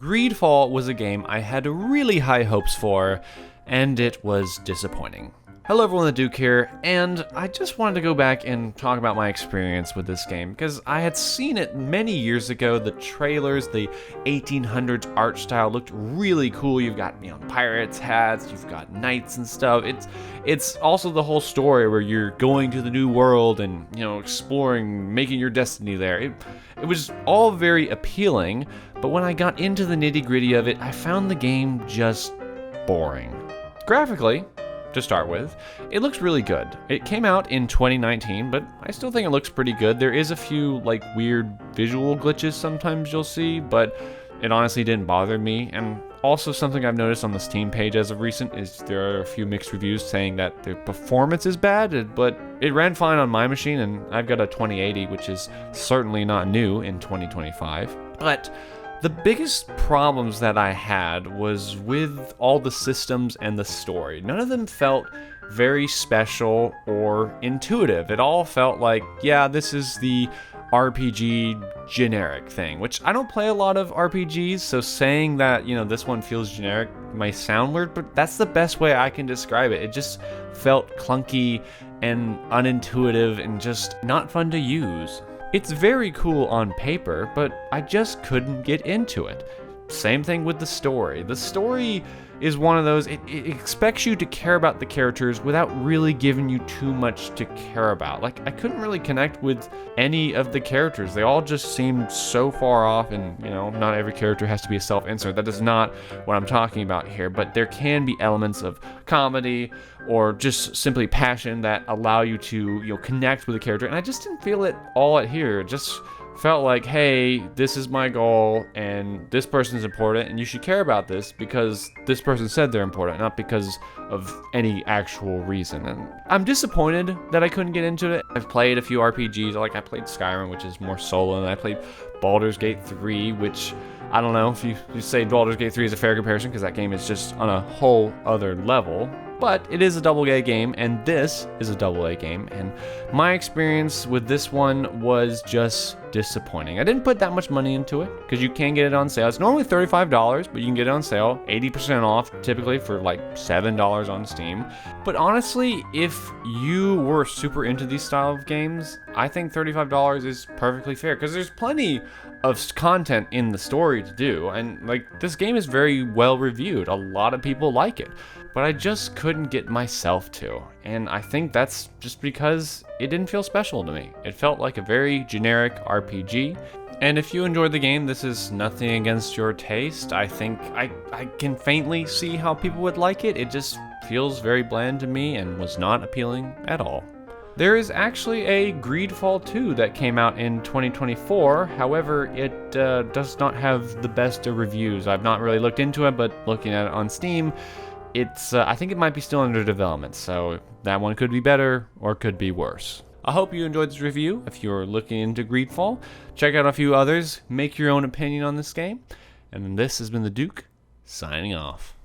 GreedFall was a game I had really high hopes for, and it was disappointing. Hello everyone, the Duke here, and I just wanted to go back and talk about my experience with this game, because I had seen it many years ago. The trailers, the 1800s art style looked really cool. You've got, pirates hats, you've got knights and stuff. It's also the whole story where you're going to the new world and, exploring, making your destiny there. It was all very appealing, but when I got into the nitty-gritty of it, I found the game just boring. Graphically, to start with, it looks really good. It came out in 2019, but I still think it looks pretty good. There is a few weird visual glitches sometimes you'll see, but it honestly didn't bother me. And also something I've noticed on the Steam page as of recent is there are a few mixed reviews saying that the performance is bad, but it ran fine on my machine, and I've got a 2080, which is certainly not new in 2025. But the biggest problems that I had was with all the systems and the story. None of them felt very special or intuitive. It all felt like, yeah, this is the RPG generic thing, which I don't play a lot of RPGs, so saying that, this one feels generic might sound weird, but that's the best way I can describe it. It just felt clunky and unintuitive and just not fun to use. It's very cool on paper, but I just couldn't get into it. Same thing with the story. The story is one of those, it expects you to care about the characters without really giving you too much to care about. I couldn't really connect with any of the characters. They all just seemed so far off, and, not every character has to be a self-insert. That is not what I'm talking about here, but there can be elements of comedy or just simply passion that allow you to, connect with the character, and I just didn't feel it all at here. It just felt like, hey, this is my goal, and this person's important, and you should care about this because this person said they're important, not because of any actual reason. And I'm disappointed that I couldn't get into it. I've played a few RPGs, I played Skyrim, which is more solo, and I played Baldur's Gate 3, which I don't know if you say Baldur's Gate 3 is a fair comparison, because that game is just on a whole other level. But it is a AA game, and this is a AA game, and my experience with this one was just disappointing. I didn't put that much money into it, because you can get it on sale. It's normally $35, but you can get it on sale, 80% off, typically for $7 on Steam. But honestly, if you were super into these style of games, I think $35 is perfectly fair, because there's plenty of content in the story to do, and this game is very well reviewed. A lot of people like it, but I just couldn't get myself to, and I think that's just because it didn't feel special to me. It felt like a very generic RPG, and if you enjoyed the game, this is nothing against your taste. I think I can faintly see how people would like it. It just feels very bland to me and was not appealing at all. There is actually a GreedFall 2 that came out in 2024, however, it does not have the best of reviews. I've not really looked into it, but looking at it on Steam, I think it might be still under development, so that one could be better or could be worse. I hope you enjoyed this review. If you're looking into GreedFall, check out a few others, make your own opinion on this game, and this has been the Duke, signing off.